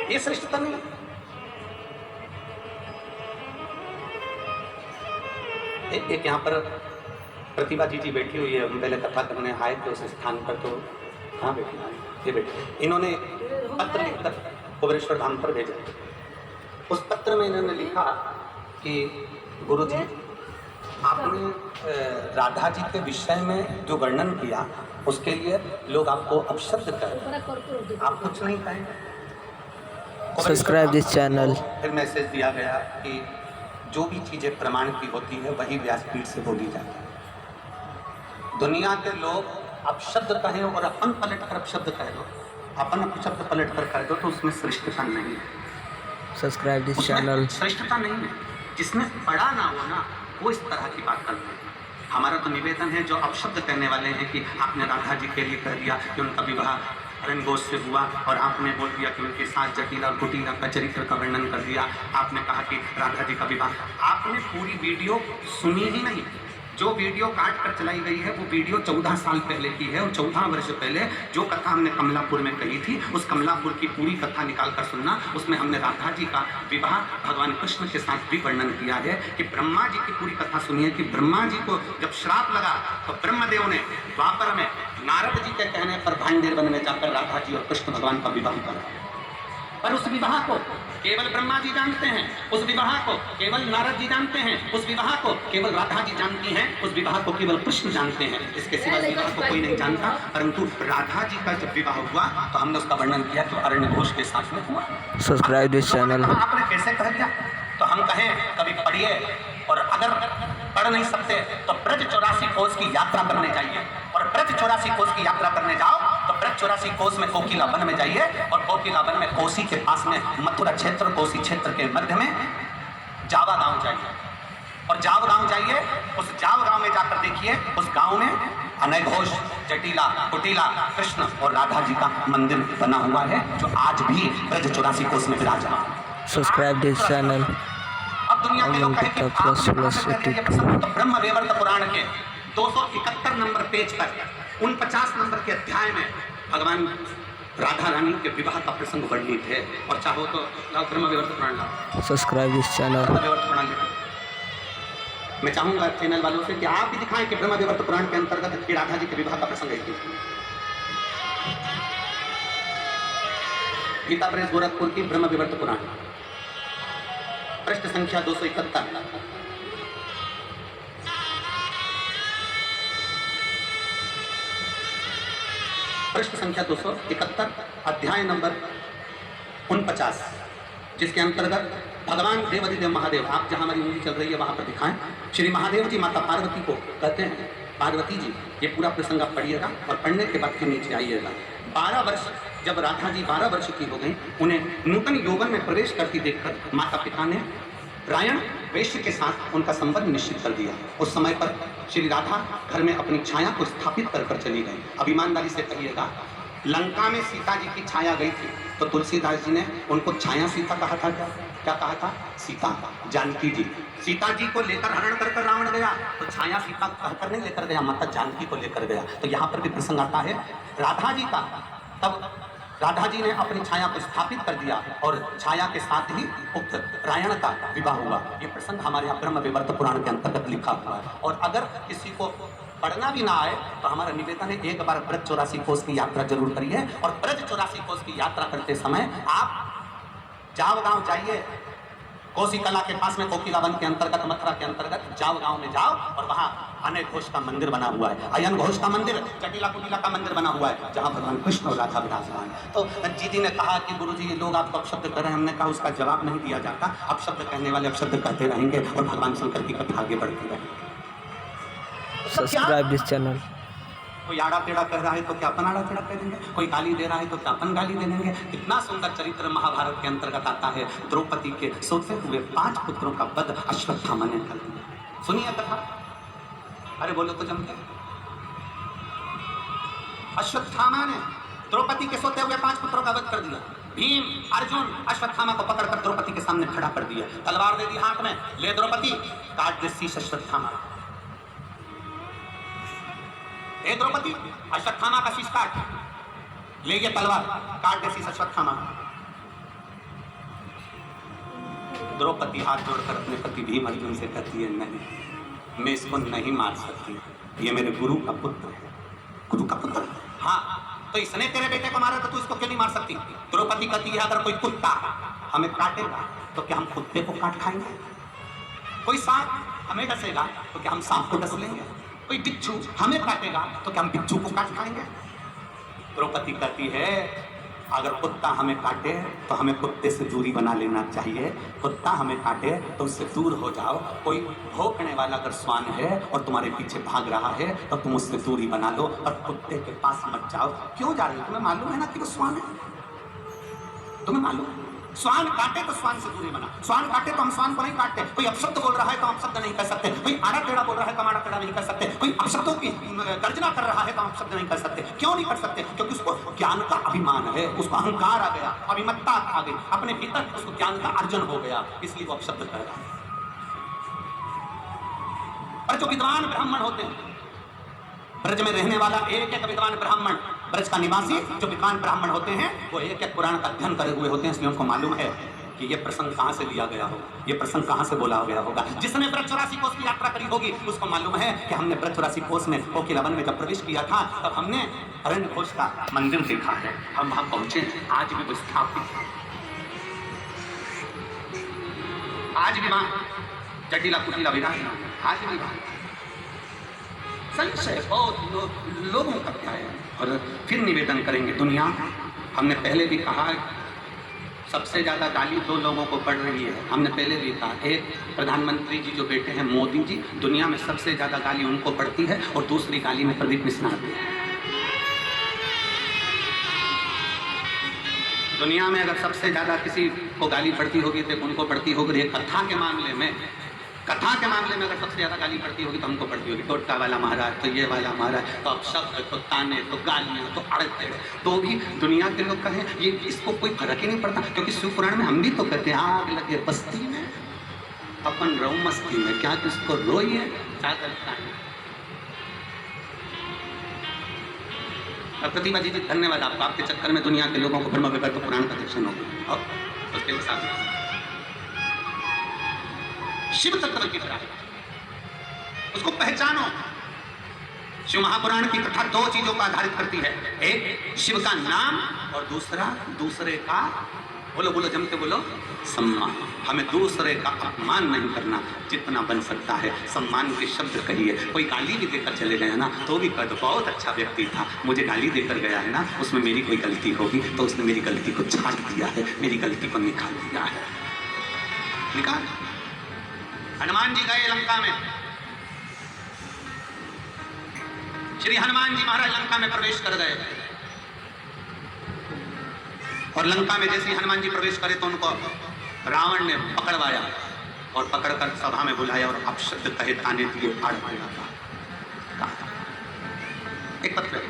ये श्रेष्ठता नहीं। एक यहाँ पर प्रतिभा जी बैठी हुई है, हम पहले कथा करने आए थे उस स्थान पर, तो कहाँ बैठी है ये बैठी, इन्होंने पत्र लिखकर भुवनेश्वर धाम पर भेजा। उस पत्र में इन्होंने लिखा कि गुरु जी आपने राधा जी के विषय में जो वर्णन किया उसके लिए लोग आपको अपशब्द कहें, आप कुछ नहीं कहेंगे। Subscribe this channel. फिर मैसेज दिया गया कि जो भी चीज़ें प्रमाण की होती है वही व्यासपीठ से बोली जाती है। दुनिया के लोग अपशब्द कहें और अपन पलट कर अपशब्द कह दो, अपन अपशब्द पलट कर कह दो, तो उसमें श्रेष्ठता नहीं है। Subscribe this channel. श्रेष्ठता नहीं है। जिसमें पढ़ा ना हो ना वो इस तरह की बात करते हैं। हमारा तो निवेदन है जो अपशब्द कहने वाले हैं कि आपने राधा जी के लिए कह दिया कि उनका विवाह रणघोष से हुआ, और आपने बोल दिया कि उनके साथ जटिला और कुटिला का चरित्र का वर्णन कर दिया, आपने कहा कि राधा जी का विवाह, आपने पूरी वीडियो सुनी ही नहीं। जो वीडियो काट कर चलाई गई है वो वीडियो 14 साल पहले की है, और 14 वर्ष पहले जो कथा हमने कमलापुर में कही थी उस कमलापुर की पूरी कथा निकाल कर सुनना। उसमें हमने राधा जी का विवाह भगवान कृष्ण के साथ भी वर्णन किया है कि ब्रह्मा जी की पूरी कथा सुनिए कि ब्रह्मा जी को जब श्राप लगा तो ब्रह्मदेव ने द्वापर में नारद जी के कहने पर भांडेर वन में जाकर राधा जी और कृष्ण भगवान का विवाह करा। पर उस विवाह को केवल ब्रह्मा जी जानते हैं, उस विवाह को केवल नारद जी जानते हैं, उस विवाह को केवल राधा जी जानती हैं, उस विवाह को केवल कृष्ण जानते हैं, इसके सिवा विवाह को कोई नहीं जानता। परंतु राधा जी का जब विवाह हुआ तो हमने उसका वर्णन किया कि अरण्य घोष के साथ में हुआ। Subscribe this channel. आपने कैसे कह दिया? तो हम कहें कभी पढ़िए, और अगर पढ़ नहीं सकते तो ब्रज 84 कोस की यात्रा करने जाइए, और ब्रज 84 कोस की यात्रा करने जाओ तो ब्रज 84 कोस में कोकिला वन में जाइए, और कोकिला वन में कोसी के पास में मथुरा क्षेत्र कोसी क्षेत्र के मध्य में जावा गांव जाइए, और जाव गांव जाइए, उस जाव गांव में जाकर देखिए उस गांव में अनय घोष, जटिला, कुटिला, कृष्ण और राधा जी का मंदिर बना हुआ है जो आज भी ब्रज 84 कोस में विराजमान है। Subscribe this channel. अब दुनिया के लोग कहेंगे तो ब्रह्म वैवर्त पुराण के 271 नंबर पेज पर 49 नंबर के अध्याय में भगवान राधा रानी के विवाह का प्रसंग वर्णित है, और चाहो तो ब्रह्म वैवर्त पुराण लाओ। Subscribe this channel. मैं चाहूंगा चैनल वालों से कि आप भी दिखाएं कि ब्रह्म वैवर्त पुराण के अंतर्गत राधा जी के विवाह का प्रसंग है। गीता प्रेस गोरखपुर की ब्रह्म वैवर्त पुराण, पृष्ठ संख्या 271। पृष्ठ संख्या 271, अध्याय नंबर 49, जिसके अंतर्गत भगवान देवाधिदेव महादेव, आप जहां हमारी उंगली चल रही है वहां पर दिखाएं, श्री महादेव जी माता पार्वती को कहते हैं, पार्वती जी ये पूरा प्रसंग आप पढ़िएगा और पढ़ने के बाद फिर नीचे आइएगा। 12 वर्ष जब राधा जी 12 वर्ष की हो गई, उन्हें नूतन यौवन में प्रवेश करती देखकर माता पिता ने रायण वैश्य के साथ उनका संबंध निश्चित कर दिया। उस समय पर श्री राधा घर में अपनी छाया को स्थापित कर चली गई। अब ईमानदारी से कहिएगा, लंका में सीता जी की छाया गई थी तो तुलसीदास जी ने उनको छाया सीता कहा था। क्या कहा था? सीता जानकी जी। सीता जी को लेकर हरण कर रावण गया तो छाया सीता कहकर नहीं लेकर गया, माता जानकी को लेकर गया। तो यहाँ पर भी प्रसंग आता है राधा जी का। तब राधा जी ने अपनी छाया को स्थापित कर दिया और छाया के साथ ही उक्त रायण का विवाह हुआ। ये प्रसंग हमारे यहाँ ब्रह्म वैवर्त पुराण के अंतर्गत लिखा हुआ है। और अगर किसी को पढ़ना भी ना आए तो हमारा निवेदन है एक बार ब्रज 84 कोस की यात्रा जरूर करिए, और ब्रज 84 कोस की यात्रा करते समय आप जाव गांव जाइए, कोसी कला के पास में कोकिला वन के अंतर्गत मथुरा के अंतर्गत जाव गांव में जाओ, और वहां अनय घोष का मंदिर बना हुआ है, अयन घोष का मंदिर, जटिला कुटिला का मंदिर बना हुआ है जहां भगवान कृष्ण और राधा विराजमान है। तो जीजी ने कहा कि गुरुजी ये लोग आपको अपशब्द कर रहे हैं। हमने कहा उसका जवाब नहीं दिया जाता, अपशब्द कहने वाले अपशब्द कहते रहेंगे और भगवान शंकर की कथा आगे बढ़ती रहेगी। Subscribe this channel. कोई आड़ा टेढ़ा कह रहा है तो क्या अपन आड़ा टेढ़ा कह देंगे, कोई गाली दे रहा है तो क्या अपन गाली दे देंगे। कितना सुंदर चरित्र महाभारत के अंतर्गत आता है। द्रौपदी के सोते हुए 5 पुत्रों का वध अश्वत्थामा ने कर दिया। सुनिए कथा, अरे बोलो तो जमते। अश्वत्थामा ने द्रौपदी के सोते हुए 5 पुत्रों का वध कर दिया। भीम अर्जुन अश्वत्थामा को पकड़कर द्रौपदी के सामने खड़ा कर दिया, तलवार दे दी हाथ में, ले द्रौपदी काट दे शीश अश्वत्थामा। हे द्रौपदी अश्वत्थामा का शीश काट, ले ये तलवार काट दे शीश अश्वत्थामा। द्रौपदी हाथ जोड़कर अपने पति भीम अर्जुन से कहती है, नहीं, मैं इसको नहीं मार सकती, ये मेरे गुरु का पुत्र है। गुरु का पुत्र? हाँ, तो इसने तेरे बेटे को मारा तो तू इसको क्यों नहीं मार सकती? द्रौपदी कहती है, अगर कोई कुत्ता हमें काटेगा तो क्या हम कुत्ते को काट खाएंगे? कोई सांप हमें डसेगा तो क्या हम सांप को डस लेंगे? कोई बिच्छू हमें काटेगा तो क्या हम बिच्छू को काट खाएंगे? द्रौपदी कहती है, अगर कुत्ता हमें काटे तो हमें कुत्ते से दूरी बना लेना चाहिए। कुत्ता हमें काटे तो उससे दूर हो जाओ। कोई भौंकने वाला अगर श्वान है और तुम्हारे पीछे भाग रहा है तो तुम उससे दूरी बना लो और कुत्ते के पास मत जाओ। क्यों जा रहे हो? तुम्हें मालूम है ना कि वो श्वान है? तुम्हें मालूम है? श्वान काटे तो श्वान से दूरी बना। श्वान काटे तो हम श्वान को नहीं काटते। कोई अपशब्द बोल रहा है तो हम अपशब्द नहीं कर सकते। कोई आड़ा टेढ़ा बोल रहा है तो हम आड़ा टेढ़ा नहीं कर सकते। कोई अपशब्दों की गर्जना कर रहा है तो हम अपशब्द नहीं कर सकते। क्यों नहीं कर सकते? क्योंकि उसको ज्ञान का अभिमान है, उसको अहंकार आ गया, अभिमत्ता आ गई, अपने भीतर उसको ज्ञान का अर्जन हो गया, इसलिए वो अपशब्द कर रहा है। और जो विद्वान ब्राह्मण होते हैं, ब्रज में रहने वाला एक एक विद्वान ब्राह्मण, ब्रज का निवासी जो विद्वान ब्राह्मण होते हैं, वो एक एक पुराण का अध्ययन करे हुए होते हैं, इसलिए उनको मालूम है कि ये प्रसंग कहाँ से लिया गया होगा, ये प्रसंग कहाँ से बोला गया होगा। जिसने ब्रज 84 कोस की यात्रा करी होगी उसको मालूम है कि हमने ब्रज 84 कोस में कोकिला वन में जब प्रवेश किया था तब हमने अरण्य घोष का मंदिर देखा है। हम वहां पहुंचे, आज भी वो स्थापित है। आज भी वहां जटिला कुटिला विराज, आज भी वहां संशय बहुत लोगों का क्या है। और फिर निवेदन करेंगे, दुनिया, हमने पहले भी कहा, सबसे ज्यादा गाली दो लोगों को पड़ रही है। हमने पहले भी कहा, एक प्रधानमंत्री जी जो बेटे हैं मोदी जी, दुनिया में सबसे ज्यादा गाली उनको पड़ती है, और दूसरी गाली में प्रदीप मिश्रा आती है। दुनिया में अगर सबसे ज्यादा किसी को गाली पड़ती होगी तो उनको पड़ती होगी। कथा के मामले में अगर सबसे ज्यादा गाली पड़ती होगी तो हमको पड़ती होगी। टोटका वाला महाराज, तो ये वाला महाराज, तो अब शब्द, तो ताने, तो गालियां, तो अड़ते, तो भी दुनिया के लोग कहें ये, इसको कोई फर्क ही नहीं पड़ता। क्योंकि शिव पुराण में हम भी तो कहते हैं, आग लगे बस्ती में अपन रो मस्ती में, क्या किसको रोइए चादर ताने। प्रतिभा जी धन्यवाद आपको, आपके चक्कर में दुनिया के लोगों को ब्रह्म विवर्त पुराण का दर्शन होगा। और उसके साथ शिव तत्व की तरह उसको पहचानो। शिव महापुराण की कथा दो चीजों का आधारित करती है, एक शिव का नाम और दूसरे का, बोलो जमते बोलो, सम्मान। हमें दूसरे का अपमान नहीं करना, जितना बन सकता है सम्मान के शब्द कहिए। कोई गाली भी देकर चले गए ना तो भी कह दो, बहुत अच्छा व्यक्ति था, मुझे गाली देकर गया है ना, उसमें मेरी कोई गलती होगी तो उसने मेरी गलती को छाट दिया है, मेरी गलती को निकाल दिया है। निकाल। हनुमान जी गए लंका में, श्री हनुमान जी महाराज लंका में प्रवेश कर गए, और लंका में जैसे हनुमान जी प्रवेश करे तो उनको रावण ने पकड़वाया और पकड़कर सभा में बुलाया और अपशब्द कहे, ताने दिए, फाड़ मारा। एक पत्र